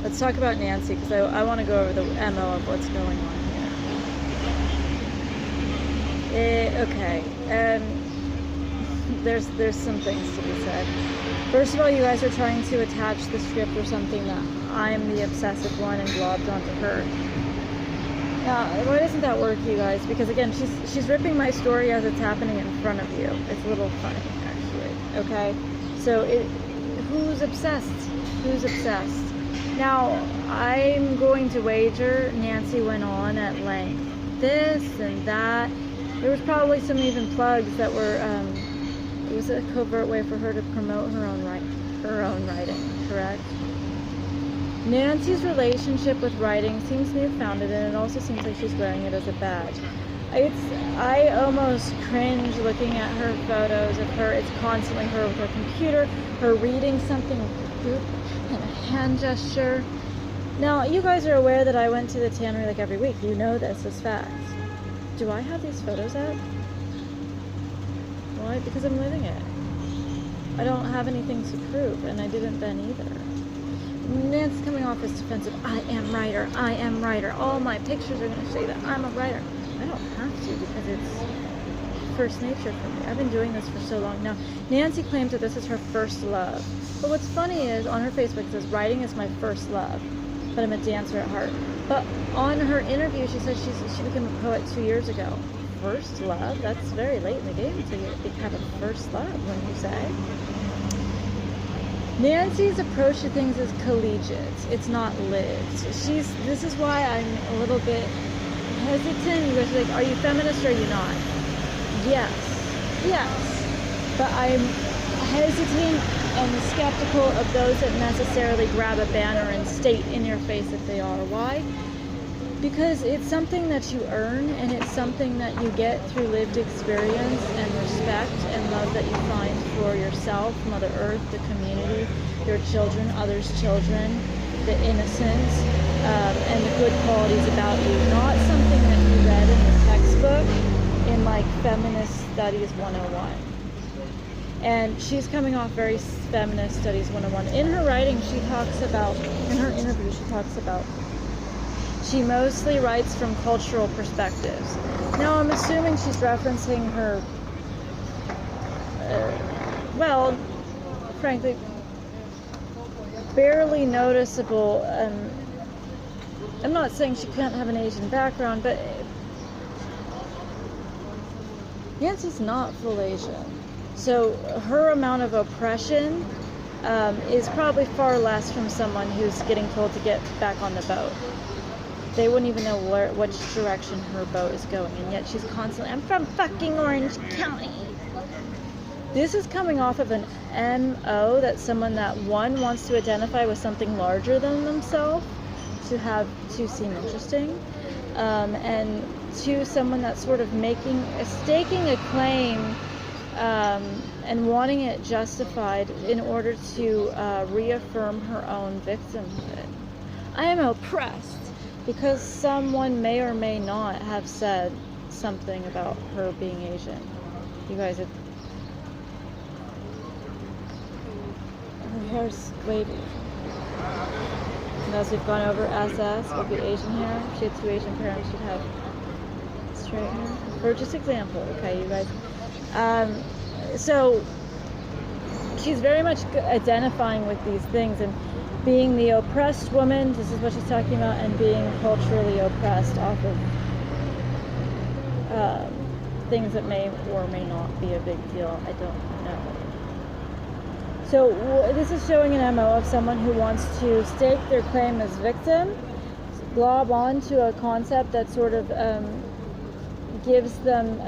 let's talk about Nancy, because I want to go over the MO of what's going on here. Okay, there's some things to be said. First of all, you guys are trying to attach the script or something that I'm the obsessive one and globbed onto her. Now, why doesn't that work, you guys? Because again, she's ripping my story as it's happening in front of you. It's a little funny, actually. Okay, so who's obsessed? Who's obsessed? Now, I'm going to wager Nancy went on at length. This and that. There was probably some even plugs that were. It was a covert way for her to promote her own writing. Correct. Nancy's relationship with writing seems newfounded, and it also seems like she's wearing it as a badge. I almost cringe looking at her photos of her. It's constantly her with her computer, her reading something, and a hand gesture. Now, you guys are aware that I went to the tannery like every week. You know this as facts. Do I have these photos up? Why? Because I'm living it. I don't have anything to prove, and I didn't then either. Nancy's coming off as defensive. I am writer. I am writer. All my pictures are going to say that I'm a writer. I don't have to, because it's first nature for me. I've been doing this for so long now. Nancy claims that this is her first love. But what's funny is on her Facebook it says, writing is my first love, but I'm a dancer at heart. But on her interview, she said she became a poet 2 years ago. First love? That's very late in the game to have a first love, wouldn't you say? Nancy's approach to things is collegiate. It's not lived. This is why I'm a little bit hesitant. You guys are like, are you feminist or are you not? Yes. But I'm hesitant and skeptical of those that necessarily grab a banner and state in your face that they are. Why? Because it's something that you earn, and it's something that you get through lived experience and respect and love that you find for yourself, Mother Earth, the community, your children, others' children, the innocence, and the good qualities about you. Not something that you read in the textbook in like Feminist Studies 101. And she's coming off very Feminist Studies 101. In her writing, in her interview, she talks about she mostly writes from cultural perspectives. Now, I'm assuming she's referencing her, frankly, barely noticeable, I'm not saying she can't have an Asian background, but Nancy's not full Asian. So her amount of oppression is probably far less from someone who's getting told to get back on the boat. They wouldn't even know which direction her boat is going, and yet she's constantly, I'm from fucking Orange County. This is coming off of an MO that someone that, one, wants to identify with something larger than themselves to seem interesting, and two, someone that's sort of staking a claim and wanting it justified in order to reaffirm her own victimhood. I am oppressed. Because someone may or may not have said something about her being Asian. You guys, her hair's wavy. And as we've gone over, SS would be Asian hair. If she had two Asian parents, she'd have straight hair. For just example, okay, you guys. So she's very much identifying with these things and being the oppressed woman, this is what she's talking about, and being culturally oppressed off of things that may or may not be a big deal. I don't know. So this is showing an MO of someone who wants to stake their claim as victim, glob onto a concept that sort of gives them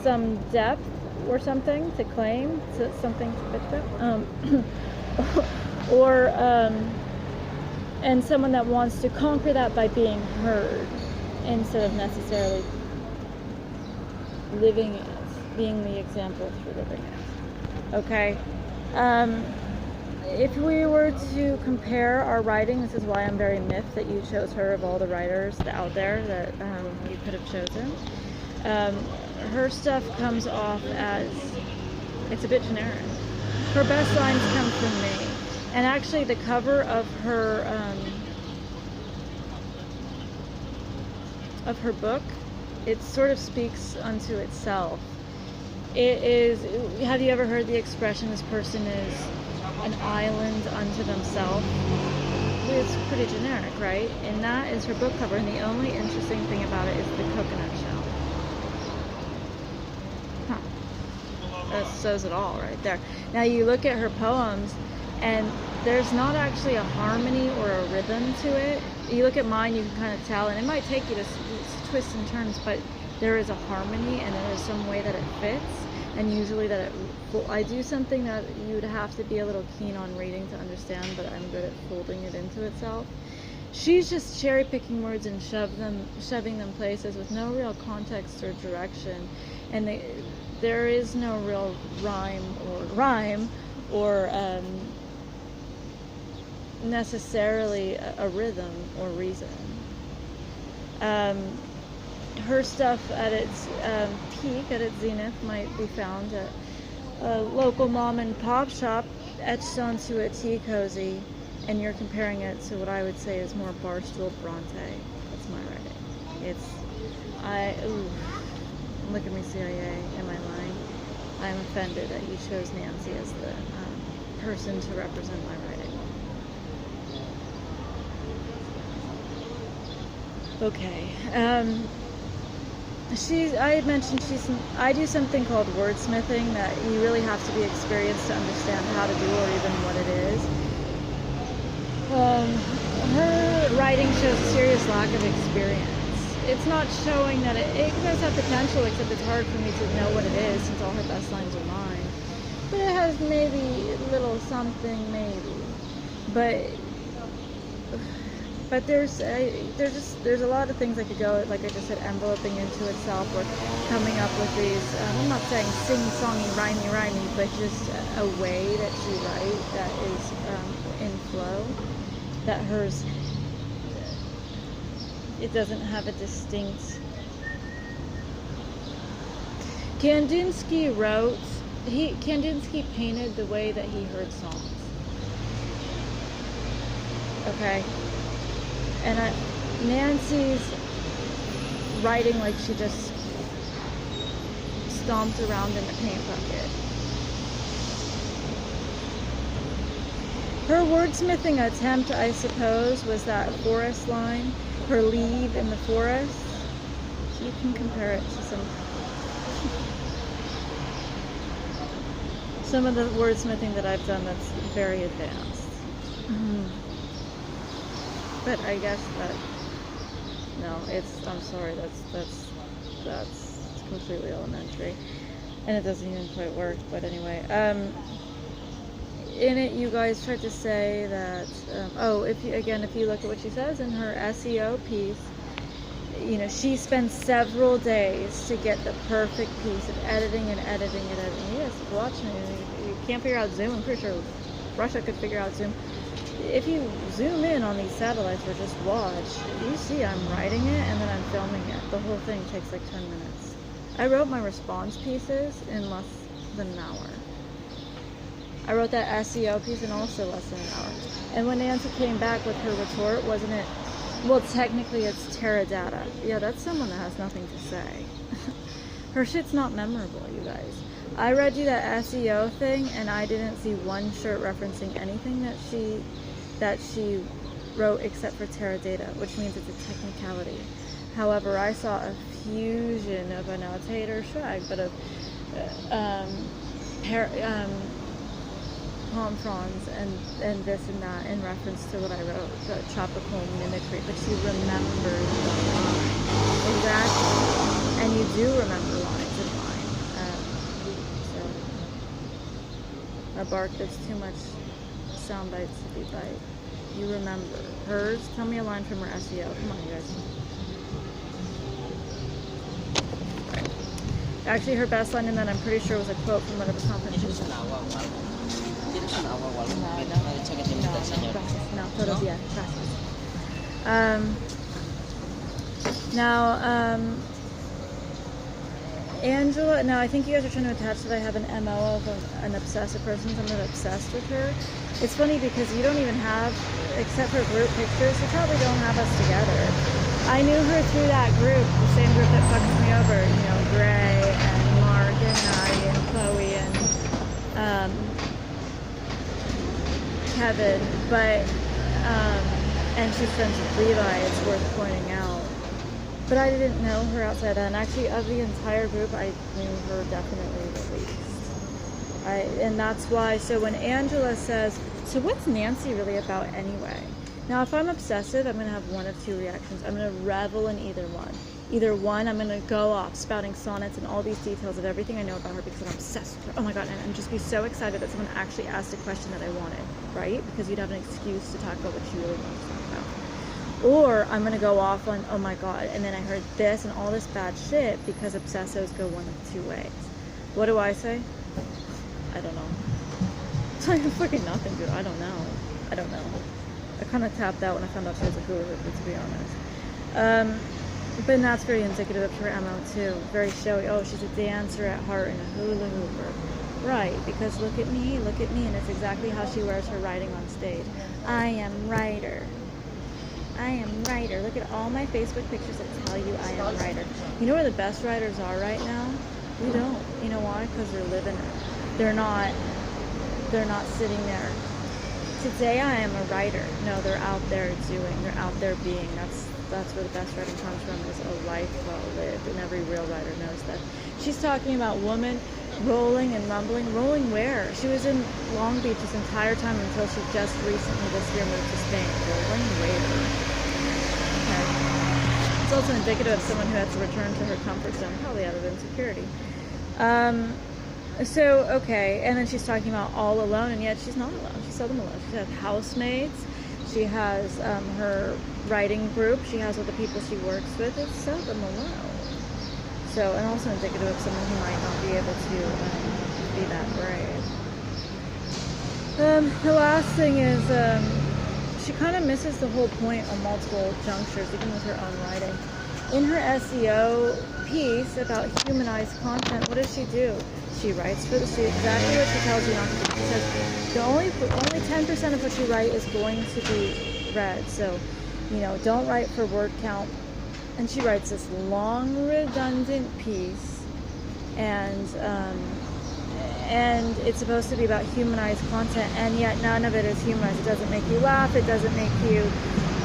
some depth or something to claim, something to victim. And someone that wants to conquer that by being heard instead of necessarily living it, being the example through living it. Okay? If we were to compare our writing, this is why I'm very miffed that you chose her of all the writers out there that you could have chosen. Her stuff comes off as, it's a bit generic. Her best lines come from me. And actually, the cover of her book, it sort of speaks unto itself. It is. Have you ever heard the expression, "This person is an island unto themselves"? It's pretty generic, right? And that is her book cover. And the only interesting thing about it is the coconut shell. Huh. That says it all right there. Now you look at her poems, and there's not actually a harmony or a rhythm to it. You look at mine, you can kind of tell, and it might take you to twists and turns, but there is a harmony, and there is some way that it fits. And usually I do something that you'd have to be a little keen on reading to understand, but I'm good at folding it into itself. She's just cherry picking words and shoving them places with no real context or direction, and there is no real rhyme or necessarily a rhythm or reason. Her stuff at its peak, at its zenith, might be found at a local mom and pop shop, etched onto a tea cozy, and you're comparing it to what I would say is more Barstool Bronte. That's my writing. Look at me, CIA. Am I lying? I'm offended that you chose Nancy as the person to represent my writing. Okay. I had mentioned I do something called wordsmithing that you really have to be experienced to understand how to do or even what it is. Her writing shows a serious lack of experience. It's not showing that it does have potential, except it's hard for me to know what it is since all her best lines are mine. But it has maybe a little something, maybe. But there's a lot of things that could go, like I just said, enveloping into itself, or coming up with these, I'm not saying sing-songy, rhymey, but just a way that she writes that is in flow, that hers, it doesn't have a distinct. Kandinsky painted the way that he heard songs. Okay? And Nancy's writing like she just stomped around in a paint bucket. Her wordsmithing attempt, I suppose, was that forest line, her leave in the forest. You can compare it to some of the wordsmithing that I've done that's very advanced. But I guess I'm sorry, that's completely elementary. And it doesn't even quite work, but anyway. In it, you guys tried to say that, if you look at what she says in her SEO piece, she spends several days to get the perfect piece of editing. You guys watch me. You can't figure out Zoom. I'm pretty sure Russia could figure out Zoom. If you zoom in on these satellites or just watch, you see I'm writing it and then I'm filming it. The whole thing takes like 10 minutes. I wrote my response pieces in less than an hour. I wrote that SEO piece in also less than an hour. And when Nancy came back with her retort, wasn't it, well, technically it's Teradata. Yeah, that's someone that has nothing to say. Her shit's not memorable, you guys. I read you that SEO thing, and I didn't see one shirt referencing anything that she wrote except for Teradata, which means it's a technicality. However, I saw a fusion of a notator shrag, but of palm fronds and this and that in reference to what I wrote, the tropical mimicry. But she remembers the line. Exactly. And you do remember lines in mine. A bark that's too much sound bites to be bite. You remember. Hers, tell me a line from her SEO. Come on, you guys. Actually, her best line in that, I'm pretty sure, was a quote from whatever conference she was at. No, todavía. Gracias. Angela, now I think you guys are trying to attach that I have an MO of an obsessive person. I'm not obsessed with her. It's funny because you don't even have, except for group pictures, you probably don't have us together. I knew her through that group, the same group that fucks me over, you know, Gray and Mark and Maddie and Chloe and Kevin, but, and she's friends with Levi, it's worth pointing out. But I didn't know her outside that, and actually of the entire group, I knew her definitely the least. And that's why, so when Angela says, so what's Nancy really about anyway? Now, if I'm obsessive, I'm going to have one of two reactions. I'm going to revel in either one. Either one, I'm going to go off spouting sonnets and all these details of everything I know about her because I'm obsessed with her. Oh my God, and just be so excited that someone actually asked a question that I wanted, right? Because you'd have an excuse to talk about what you really want to talk about. Or I'm going to go off on, oh my God, and then I heard this and all this bad shit because obsessos go one of two ways. What do I say? I don't know. It's like fucking nothing, dude. I don't know. I kind of tapped out when I found out she was a hula hooper, to be honest. But that's very indicative of her MO too. Very showy. Oh, she's a dancer at heart and a hula hooper. Right, because look at me, and it's exactly how she wears her writing on stage. I am writer. Look at all my Facebook pictures that tell you I am writer. You know where the best writers are right now? We don't. You know why? Because they're living it. They're not sitting there. Today I am a writer. No, they're out there doing. They're out there being. That's where the best writing comes from, is a life well lived, and every real writer knows that. She's talking about woman rolling and rumbling. Rolling where? She was in Long Beach this entire time until she just recently this year moved to Spain. Rolling where? It's also indicative of someone who had to return to her comfort zone, probably out of insecurity. Okay, and then she's talking about all alone, and yet she's not alone. She's seldom alone. She has housemates. She has her writing group. She has other people she works with. It's seldom alone. So, and also indicative of someone who might not be able to be that brave. The last thing is, she kind of misses the whole point on multiple junctures, even with her own writing. In her SEO piece about humanized content, what does she do? She writes for exactly what she tells you not to do. She says the only 10% of what you write is going to be read. So, you know, don't write for word count. And she writes this long, redundant piece, and it's supposed to be about humanized content, and yet none of it is humanized. It doesn't make you laugh. It doesn't make you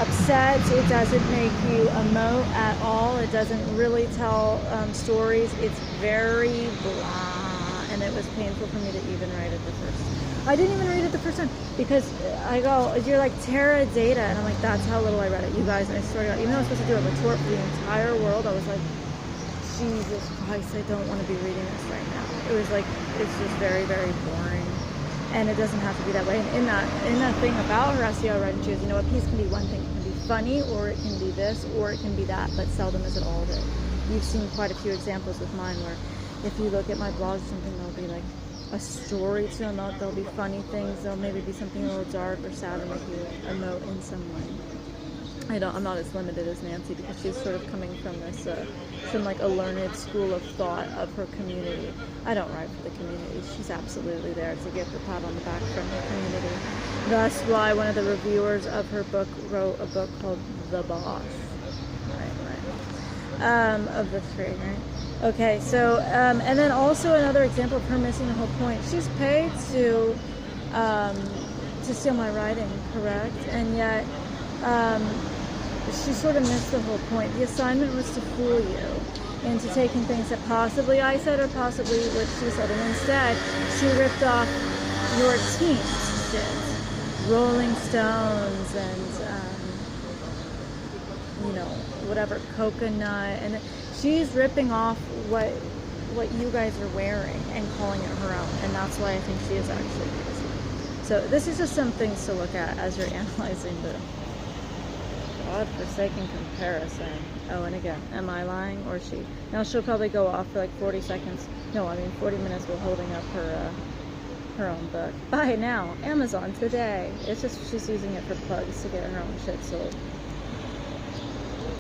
upset. It doesn't make you emote at all. It doesn't really tell stories. It's very blah, and it was painful for me to even write it the first time. I didn't even read it the first time because I go, you're like Terra Data, and I'm like, that's how little I read it, you guys. And I swear to God, even though I was supposed to do a retort for the entire world, I was like, Jesus Christ, I don't want to be reading this right now. It was like, it's just very, very boring, and it doesn't have to be that way. And in that thing about her SEO writing, she goes, you know, a piece can be one thing. It can be funny, or it can be this, or it can be that, but seldom is it all of it. You've seen quite a few examples with mine where if you look at my blog or something, there'll be like a story to emote. There'll be funny things. There'll maybe be something a little dark or sad to make you emote in some way. I'm not as limited as Nancy because she's sort of coming from this, some like a learned school of thought of her community. I don't write for the community. She's absolutely there to give the pat on the back from the community. That's why one of the reviewers of her book wrote a book called The Boss. Right. Of the three, right? Okay, so, and then also another example of her missing the whole point. She's paid to steal my writing, correct? And yet, she sort of missed the whole point. The assignment was to fool you into taking things that possibly I said or possibly what she said. And instead, she ripped off your team's shit. Rolling Stones and, you know, whatever, Coconut. And she's ripping off what you guys are wearing and calling it her own. And that's why I think she is actually crazy. So this is just some things to look at as you're analyzing the God-forsaken comparison. Oh, and again, am I lying or she? Now she'll probably go off for like 40 seconds. No, I mean 40 minutes while holding up her own book. Buy it now. Amazon today. It's just she's using it for plugs to get her own shit sold.